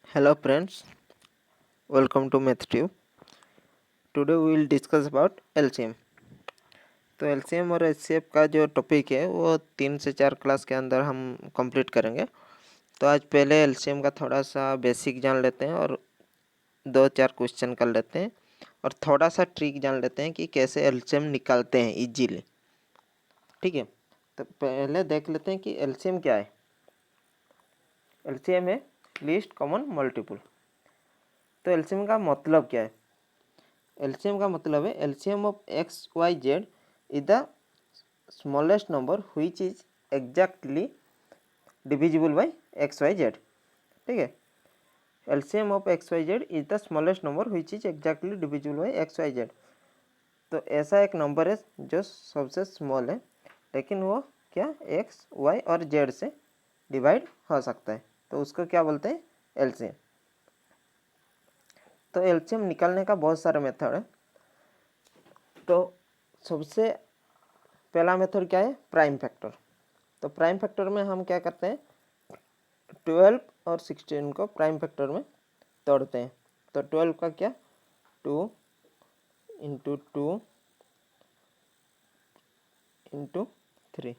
Hello friends, welcome to MathTube. Today we will discuss about LCM. तो LCM और HCF का जो topic है वो 3 से 4 क्लास के अंदर हम कंप्लीट करेंगे। तो आज पहले LCM का थोड़ा सा बेसिक जान लेते हैं और 2-4 क्वेश्चन कर लेते हैं और थोड़ा सा ट्रिक जान लेते हैं कि कैसे LCM निकालते हैं इजीली। ठीक है, तो पहले देख लेते हैं कि LCM क्या है। LCM है लीस्ट कॉमन मल्टीपल। तो LCM का मतलब क्या है? LCM का मतलब है LCM of X Y Z is the smallest number which is exactly divisible by X Y Z. ठीक है, LCM of X Y Z is the smallest number which is exactly divisible by X Y Z. तो ऐसा एक number है जो सबसे small है लेकिन वो क्या एक्स वाई और जेड से डिवाइड हो सकता है, तो उसको क्या बोलते हैं? LCM। तो LCM निकालने का बहुत सारा मेथड है। तो सबसे पहला मेथड क्या है? Prime factor. तो प्राइम फैक्टर में हम क्या करते हैं? 12 और 16 को प्राइम फैक्टर में तोड़ते हैं। तो 12 का क्या? 2 इंटू 2 इंटू 3।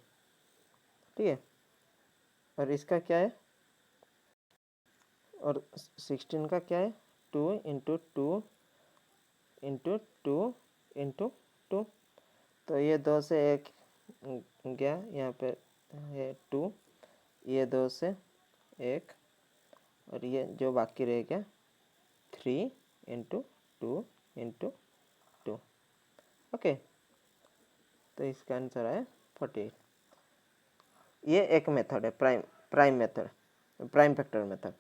ठीक है, और इसका क्या है? और 16 का क्या है? 2 इंटू 2 इंटू 2 इंटू 2। तो ये 2 से 1 गया, यहाँ पे है 2, ये 2 से 1 और ये जो बाकी रह गया 3 इंटू 2 इंटू 2। ओके, तो इसका आंसर है 48। ये एक मेथड है प्राइम फैक्टर मेथड।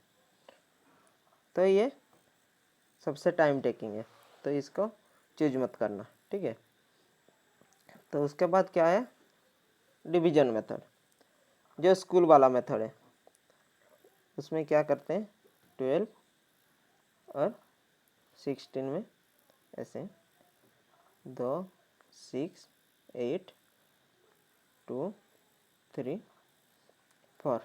तो ये सबसे टाइम टेकिंग है, तो इसको चूज मत करना। ठीक है, तो उसके बाद क्या है? डिवीजन मेथड, जो स्कूल वाला मेथड है। उसमें क्या करते हैं? 12 और 16 में ऐसे 2 6 8 2 3 4।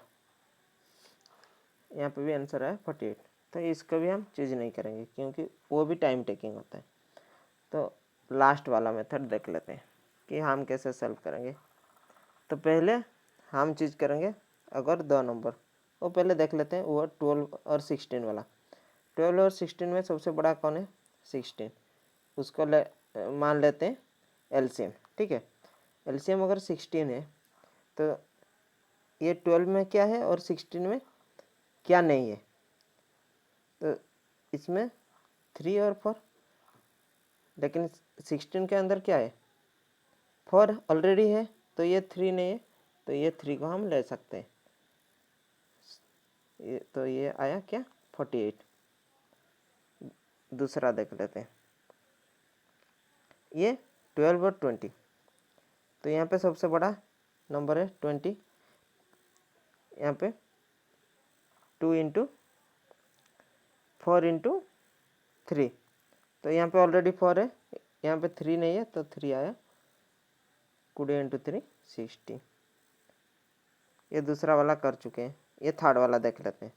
यहाँ पे भी आंसर है 48। तो इसको भी हम चूज नहीं करेंगे क्योंकि वो भी टाइम टेकिंग होता है। तो लास्ट वाला मेथड देख लेते हैं कि हम कैसे सॉल्व करेंगे। तो पहले हम चूज करेंगे अगर 2 नंबर, वो पहले देख लेते हैं। वो 12 और 16 वाला। 12 और 16 में सबसे बड़ा कौन है? 16। उसको मान लेते हैं LCM। ठीक है, LCM अगर 16 है तो ये 12 में क्या है और 16 में क्या नहीं है? तो इसमें 3 और 4, लेकिन 16 के अंदर क्या है? 4 ऑलरेडी है, तो ये 3 नहीं है, तो ये 3 को हम ले सकते हैं। तो ये आया क्या? 48। दूसरा देख लेते हैं, ये 12 और 20। तो यहाँ पे सबसे बड़ा नंबर है 20। यहाँ पे 2 इंटू 4 इंटू 3। तो यहाँ पे ऑलरेडी 4 है, यहाँ पे 3 नहीं है, तो 3 आया। 20 इंटू 3 60। ये दूसरा वाला कर चुके हैं। ये थर्ड वाला देख लेते हैं।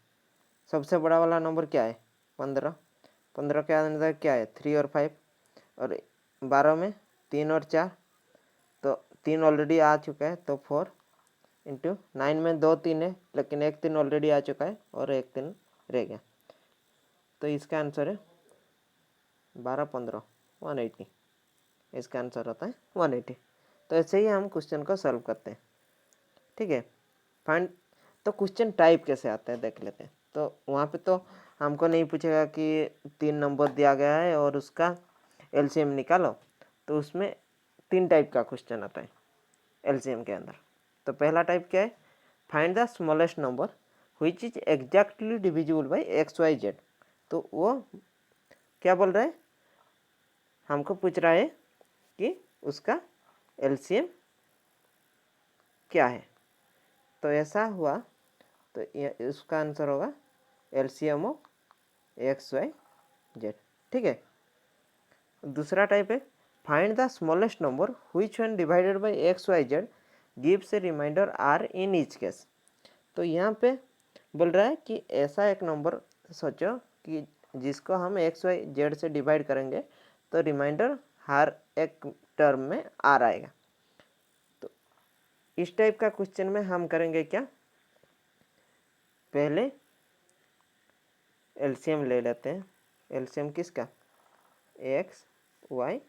सबसे बड़ा वाला नंबर क्या है? 15। 15 के अंदर क्या है? 3 और 5। और 12 में 3 और 4, तो 3 ऑलरेडी आ चुका है, तो 4 इंटू 9 में 2 3 है, लेकिन एक 3 ऑलरेडी आ चुका है और एक 3 रह गया। तो इसका आंसर है 12 15 180। इसका आंसर होता है 180। तो ऐसे ही हम क्वेश्चन को सॉल्व करते हैं। ठीक है, फाइंड। तो क्वेश्चन टाइप कैसे आता है देख लेते हैं। तो वहाँ पे तो हमको नहीं पूछेगा कि 3 नंबर दिया गया है और उसका LCM निकालो। तो उसमें 3 टाइप का क्वेश्चन आता है LCM के अंदर। तो पहला टाइप क्या है? Find the smallest number which is exactly divisible by X Y Z. तो वो क्या बोल रहा है? हमको पूछ रहा है कि उसका LCM क्या है। तो ऐसा हुआ तो इसका आंसर होगा LCM of X Y Z. ठीक है, दूसरा टाइप है find the smallest number which one divided by X Y Z gives a remainder R in each case. तो यहाँ पे बोल रहा है कि ऐसा एक नंबर सोचो कि जिसको हम एक्स वाई जेड से डिवाइड करेंगे तो रिमाइंडर हर एक टर्म में आर आएगा। तो इस टाइप का क्वेश्चन में हम करेंगे क्या, पहले एलसीएम ले लेते हैं। एलसीएम किसका, एक्स वाई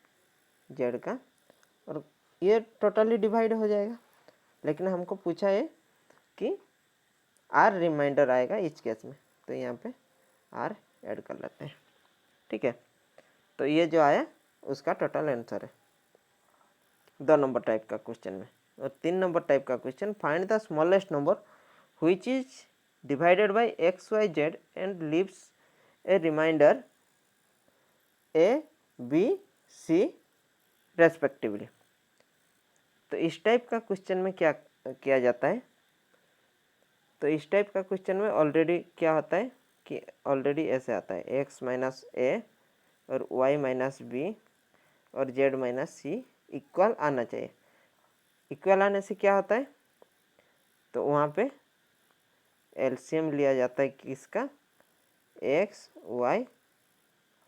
जेड का, और ये टोटली डिवाइड हो जाएगा। लेकिन हमको पूछा है कि आर रिमाइंडर आएगा इस केस में, तो यहाँ पे आर ऐड कर लेते हैं। ठीक है, तो ये जो आया उसका टोटल आंसर है 2 नंबर टाइप का क्वेश्चन में। और 3 नंबर टाइप का question, find the smallest number which is divided by X Y Z and leaves a remainder A B C respectively. तो इस टाइप का क्वेश्चन में क्या किया जाता है, तो इस टाइप का क्वेश्चन में ऑलरेडी क्या होता है कि ऑलरेडी ऐसे आता है एक्स माइनस ए और वाई माइनस बी और जेड माइनस सी इक्वल आना चाहिए। इक्वल आने से क्या होता है, तो वहाँ पे एलसीएम लिया जाता है किसका, एक्स वाई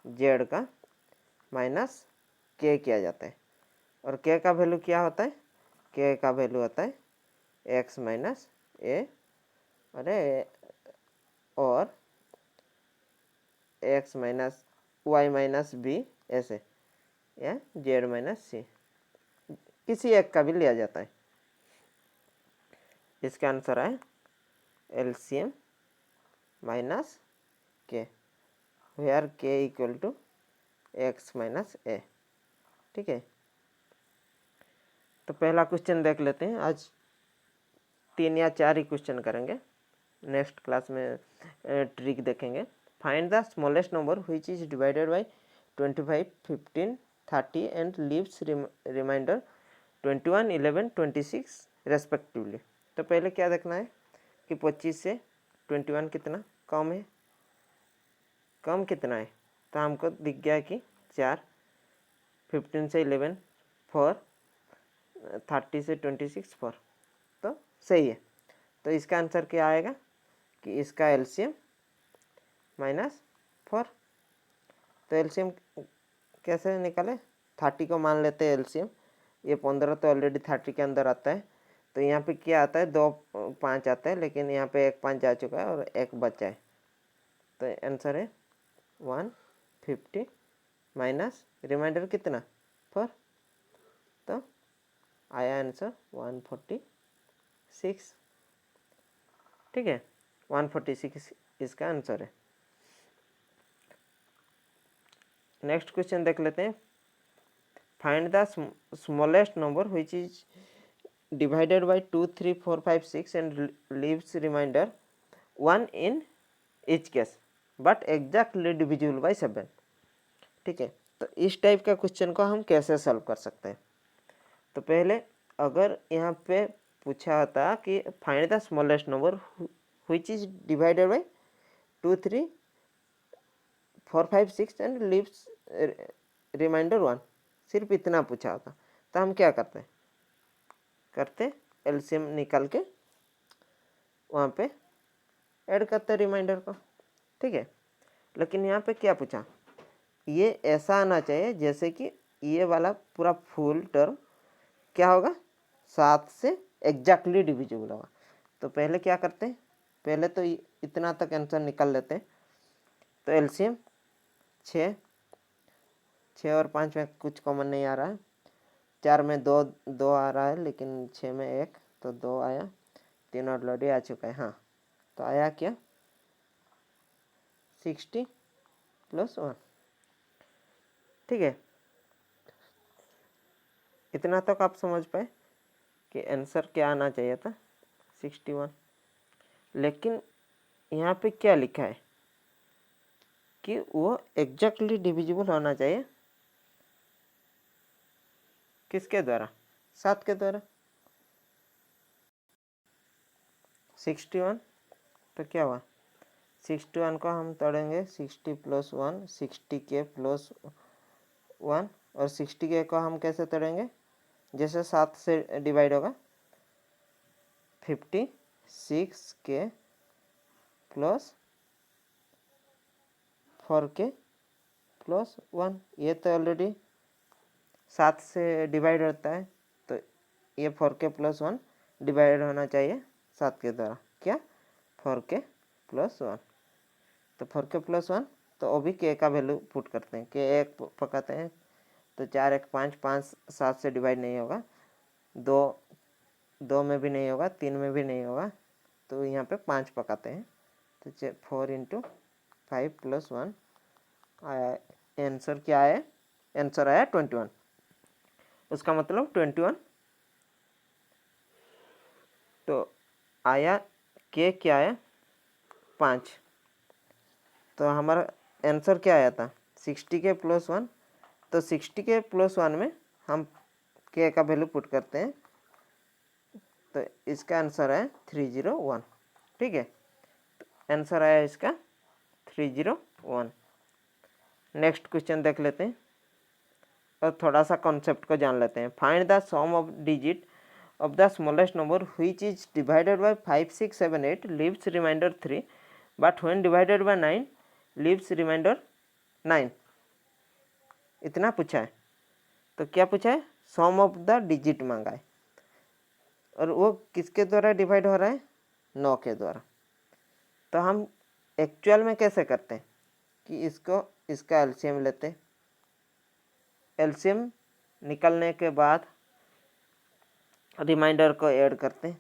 जेड का माइनस के किया जाता है। और के का वैल्यू क्या होता है, के का वैल्यू होता है एक्स माइनस ए और X minus Y minus B ऐसे, या जेड माइनस सी, किसी एक का भी लिया जाता है। इसका आंसर है एलसीएम माइनस के, वेयर के इक्वल टू एक्स माइनस ए। ठीक है, तो पहला क्वेश्चन देख लेते हैं। आज 3 या 4 ही क्वेश्चन करेंगे, नेक्स्ट क्लास में ट्रिक देखेंगे। Find the smallest number which is divided by 25, 15, 30 and leaves remainder 21, 11, 26 respectively. तो पहले क्या देखना है कि 25 से 21 कितना कम है, कम कितना है, तो हमको दिख गया कि 4, 15 से 11 4, 30 से 26 4, तो सही है। तो इसका आंसर क्या आएगा कि इसका एलसीएम माइनस 4। तो एलसीएम कैसे निकाले, 30 को मान लेते हैं एलसीएम, ये 15 तो ऑलरेडी 30 के अंदर आता है, तो यहाँ पे क्या आता है 2 5 आता है, लेकिन यहाँ पे 1 5 जा चुका है और 1 बचा है, तो आंसर है 150 माइनस रिमाइंडर कितना 4, तो आया आंसर 146। ठीक है, 146 इसका आंसर है। नेक्स्ट क्वेश्चन देख लेते हैं। Find the smallest number which is divided by 2, 3, 4, 5, 6 and leaves remainder 1 in each case but exactly divisible by 7। ठीक है, तो इस टाइप का क्वेश्चन को हम कैसे सॉल्व कर सकते हैं। तो पहले अगर यहाँ पे पूछा होता कि find the smallest number which is divided by 2, 3, 4, 5, 6 and leaves remainder 1, सिर्फ इतना पूछा होता, तो हम क्या करते एलसीएम निकाल के वहाँ पे ऐड करते रिमाइंडर को। ठीक है, लेकिन यहाँ पे क्या पूछा, ये ऐसा आना चाहिए जैसे कि ये वाला पूरा फुल टर्म क्या होगा 7 से एग्जैक्टली डिविजिबल होगा। तो पहले क्या करते हैं, पहले तो इतना तक आंसर निकाल लेते हैं। तो एलसीएम 6 और 5 में कुछ कॉमन नहीं आ रहा है, 4 में 2 आ रहा है, लेकिन 6 में 1, तो 2 आया, 3 ऑलरेडी आ चुका है। हाँ, तो आया क्या 60 + 1। ठीक है, इतना तक आप समझ पाए कि आंसर क्या आना चाहिए था 61। लेकिन यहाँ पे क्या लिखा है कि वो एग्जैक्टली डिविजिबल होना चाहिए किसके द्वारा, 7 के द्वारा। 61, तो क्या हुआ 61 को हम तोड़ेंगे 60 + 1, 60 के + 1, और 60 के को हम कैसे तोड़ेंगे, जैसे 7 से डिवाइड होगा 56 के + 4k प्लस 1, ये तो ऑलरेडी 7 से डिवाइड होता है, तो ये 4k प्लस 1 डिवाइड होना चाहिए 7 के द्वारा। क्या 4k प्लस 1, तो 4k प्लस 1, तो अभी k का वैल्यू पुट करते हैं, k 1 पकाते हैं, तो 4 1 5, 5 7 से डिवाइड नहीं होगा, 2 में भी नहीं होगा, 3 में भी नहीं होगा, तो यहाँ पे 5 पकाते हैं, तो 4 × 5 प्लस 1 आया। आंसर क्या है? आंसर आया 21। उसका मतलब 21, तो आया के क्या है 5, तो हमारा आंसर क्या आया था 60k प्लस 1, तो 60k प्लस 1 में हम के का वैल्यू पुट करते हैं, तो इसका आंसर है 301। ठीक है, आंसर आया इसका 301। नेक्स्ट क्वेश्चन देख लेते हैं और थोड़ा सा कॉन्सेप्ट को जान लेते हैं। Find the sum of digit of the smallest number which is divided by 5 6 7 8 leaves remainder 3, but when divided by 9 leaves remainder 9। इतना पूछा है, तो क्या पूछा है? सम ऑफ द डिजिट मांगा है, और वो किसके द्वारा डिवाइड हो रहा है? 9 के द्वारा। तो हम एक्चुअल में कैसे करते हैं कि इसका एलसीएम लेते हैं, एलसीएम निकलने के बाद रिमाइंडर को ऐड करते हैं,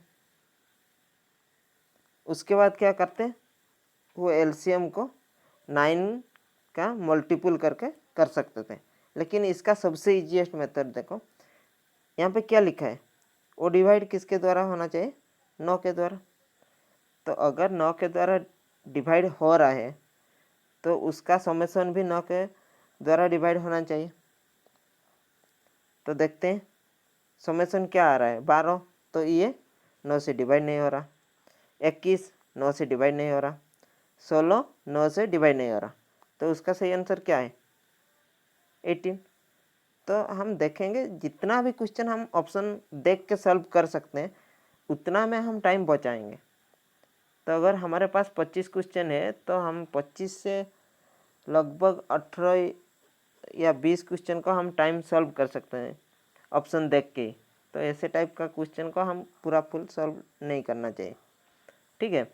उसके बाद क्या करते हैं, वो एलसीएम को 9 का मल्टीपल करके कर सकते थे, लेकिन इसका सबसे इजीएस्ट मेथड देखो, यहाँ पे क्या लिखा है, वो डिवाइड किसके द्वारा होना चाहिए? 9 के द्वारा। तो अगर 9 के द्वारा डिवाइड हो रहा है तो उसका समेशन भी 9 के द्वारा डिवाइड होना चाहिए। तो देखते हैं समेशन क्या आ रहा है, 12, तो ये 9 से डिवाइड नहीं हो रहा, 21 9 से डिवाइड नहीं हो रहा, 16 9 से डिवाइड नहीं हो रहा, तो उसका सही आंसर क्या है? 18। तो हम देखेंगे जितना भी क्वेश्चन हम ऑप्शन देख के सॉल्व कर सकते हैं उतना में हम टाइम बचाएंगे। तो अगर हमारे पास 25 क्वेश्चन है तो हम 25 से लगभग 18 या 20 क्वेश्चन को हम टाइम सॉल्व कर सकते हैं ऑप्शन देख के। तो ऐसे टाइप का क्वेश्चन को हम पूरा फुल सॉल्व नहीं करना चाहिए। ठीक है,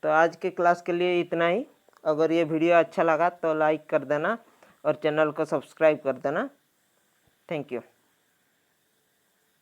तो आज के क्लास के लिए इतना ही। अगर ये वीडियो अच्छा लगा तो लाइक कर देना और चैनल को सब्सक्राइब कर देना। Thank you.